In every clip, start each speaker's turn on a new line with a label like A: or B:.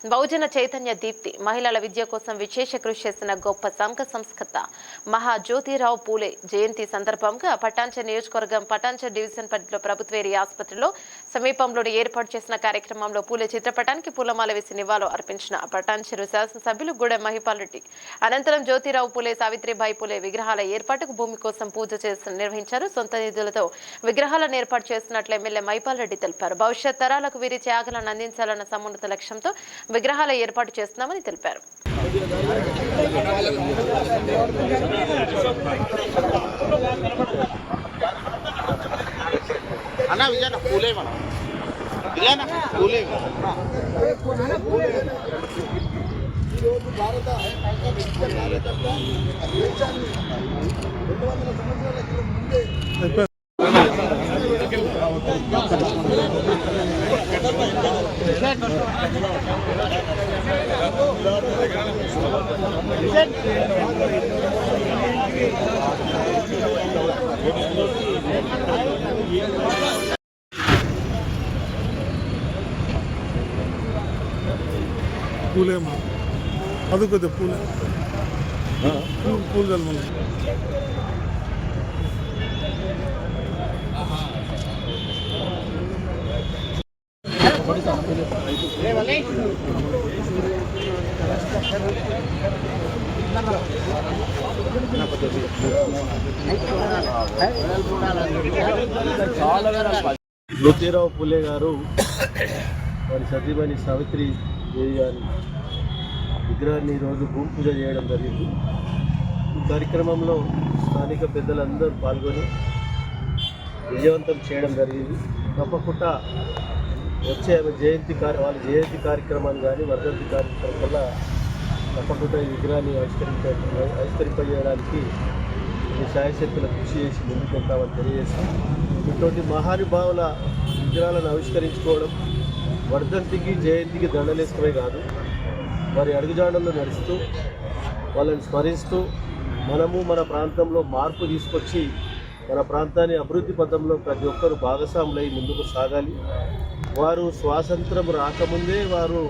A: బహుజన చైతన్య దీప్తి మహిళల విద్య కోసం విశేష కృషి చేసిన గొప్ప సంఘ సంస్కర్త మహాజ్యోతిరావు పూలే జయంతి సందర్భంగా పటాన్చెరు నియోజకవర్గం పటాన్చెరు డివిజన్ పరిధిలో ప్రభుత్వ ఏరియా ఆసుపత్రిలో సమీపంలోని ఏర్పాటు చేసిన కార్యక్రమంలో పూలే చిత్రపటానికి పూలమాల వేసి నివాళులు అర్పించిన పటాన్చెరు శాసనసభ్యులు గూడెం మహిపాల్ రెడ్డి అనంతరం జ్యోతిరావు పూలే సావిత్రిబాయి పూలే విగ్రహాల ఏర్పాటుకు భూమి కోసం పూజ నిర్వహించారు. సొంత నిధులతో విగ్రహాలను ఏర్పాటు చేస్తున్నట్లు ఎమ్మెల్యే మహిపాల్ రెడ్డి తెలిపారు. భవిష్యత్ తరాలకు వీరి త్యాగాలను అందించాలన్న సమున్నత లక్ష్యంతో విగ్రహాల ఏర్పాటు చేస్తున్నామని తెలిపారు.
B: భారత కార్యకర్త దేశాన్ని 200 సంవత్సరాల ముందే
C: పూలేమా అది కొద్దిగా పూలే పూలు కలమని
D: జ్యోతిరావు పూలే గారు వారి సతీమణి సావిత్రి దేవి గారి విగ్రహాన్ని ఈరోజు భూమి పూజ చేయడం జరిగింది. ఈ కార్యక్రమంలో స్థానిక పెద్దలందరూ పాల్గొని విజయవంతం చేయడం జరిగింది. తప్పకుండా వచ్చే వాళ్ళ జయంతి కార్యక్రమాన్ని కానీ వర్ధంతి కార్యక్రమం వల్ల తప్పకుండా ఈ విగ్రహాన్ని ఆవిష్కరింపజేయడానికి శాయశక్తుల కృషి చేసి ముందుకు వెళ్తామని తెలియజేస్తాం. ఇటువంటి మహానుభావుల విగ్రహాలను ఆవిష్కరించుకోవడం వర్ధంతికి జయంతికి దండలేసుకోవే కాదు, వారి అడుగుజాడల్లో నడుస్తూ వాళ్ళని స్మరిస్తూ మనము మన ప్రాంతంలో మార్పు తీసుకొచ్చి మన ప్రాంతాన్ని అభివృద్ధి పథంలో ప్రతి ఒక్కరు భాగస్వాములై ముందుకు సాగాలి. వారు స్వాతంత్రం రాకముందే వారు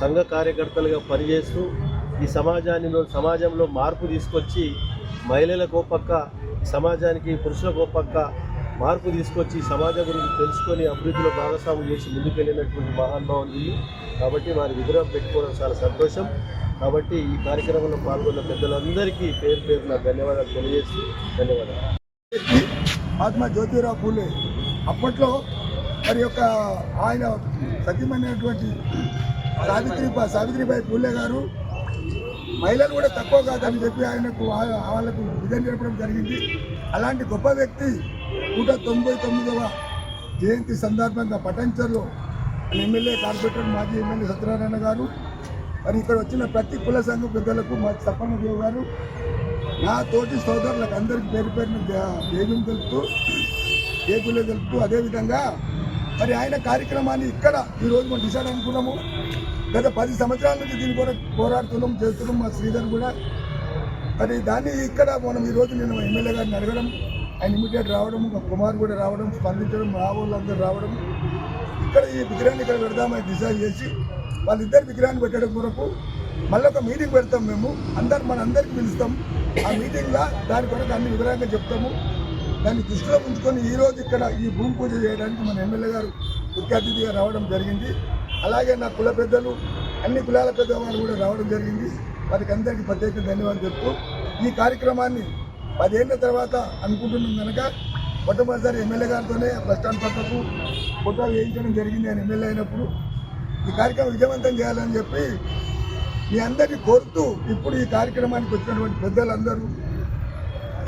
D: సంఘ కార్యకర్తలుగా పనిచేస్తూ ఈ సమాజంలో మార్పు తీసుకొచ్చి మహిళలకు పక్క సమాజానికి పురుషులకు పక్క మార్పు తీసుకొచ్చి సమాజం గురించి తెలుసుకొని అభివృద్ధిలో భాగస్వామ్యం చేసి ముందుకెళ్ళినటువంటి మహానుభావులు. కాబట్టి వారి విగ్రహం పెట్టుకోవడం చాలా సంతోషం. కాబట్టి ఈ కార్యక్రమంలో పాల్గొన్న పెద్దలందరికీ పేరు పేరున ధన్యవాదాలు తెలియజేస్తూ ధన్యవాదాలు.
B: మహాత్మా జ్యోతిరావు పూలే అప్పట్లో మరి యొక్క ఆయన సతీమైనటువంటి సావిత్రిబాయి పూలే గారు మహిళలు కూడా తక్కువ కాదని చెప్పి వాళ్ళకు విధంగా చెప్పడం జరిగింది. అలాంటి గొప్ప వ్యక్తి 199వ జయంతి సందర్భంగా పటాన్చెరులో ఎమ్మెల్యే కార్పొరేటర్ మాజీ ఎమ్మెల్యే సత్యనారాయణ గారు మరి ఇక్కడ వచ్చిన ప్రతి కుల సంఘ పెద్దలకు మా తప్పనదేవ్ గారు నా తోటి సోదరులకు అందరికీ పేరు పేరున జయజం తెలుపుతూ జయపులే తెలుపుతూ అదేవిధంగా మరి ఆయన కార్యక్రమాన్ని ఇక్కడ ఈరోజు మనం డిసైడ్ అనుకున్నాము. గత 10 సంవత్సరాల నుంచి దీని కూడా పోరాడుతున్నాం చేస్తున్నాం. మా శ్రీధర్ కూడా మరి దాన్ని ఇక్కడ మనం ఈరోజు నేను ఎమ్మెల్యే గారిని అడగడం, ఆయన ఇమీడియట్ రావడం, మా కుమార్ కూడా రావడం, స్పందించడం, మా వాళ్ళందరూ రావడం, ఇక్కడ ఈ విగ్రహాన్ని ఇక్కడ పెడదామని డిసైడ్ చేసి వాళ్ళిద్దరు విగ్రహాన్ని పెట్టడం కొరకు మళ్ళీ ఒక మీటింగ్ పెడతాం. మేము మనందరికీ పిలుస్తాం. ఆ మీటింగ్లో దాని కొరకు అన్ని వివరంగా చెప్తాము. దాన్ని దృష్టిలో ఉంచుకొని ఈరోజు ఇక్కడ ఈ భూమి పూజ చేయడానికి మన ఎమ్మెల్యే గారు ముఖ్య అతిథిగా రావడం జరిగింది. అలాగే నా కుల పెద్దలు అన్ని కులాల పెద్దవాళ్ళు కూడా రావడం జరిగింది. వారికి అందరికీ ప్రత్యేక ధన్యవాదాలు చెప్తూ ఈ కార్యక్రమాన్ని 10 ఏళ్ల తర్వాత అనుకుంటున్నాం కనుక మొట్టమొదటిసారి ఎమ్మెల్యే గారితోనే బస్టాండ్ పక్కకు ఫోటో వేయించడం జరిగింది. ఆయన ఎమ్మెల్యే అయినప్పుడు ఈ కార్యక్రమం విజయవంతం చేయాలని చెప్పి మీ అందరినీ కోరుతూ ఇప్పుడు ఈ కార్యక్రమానికి వచ్చినటువంటి పెద్దలందరూ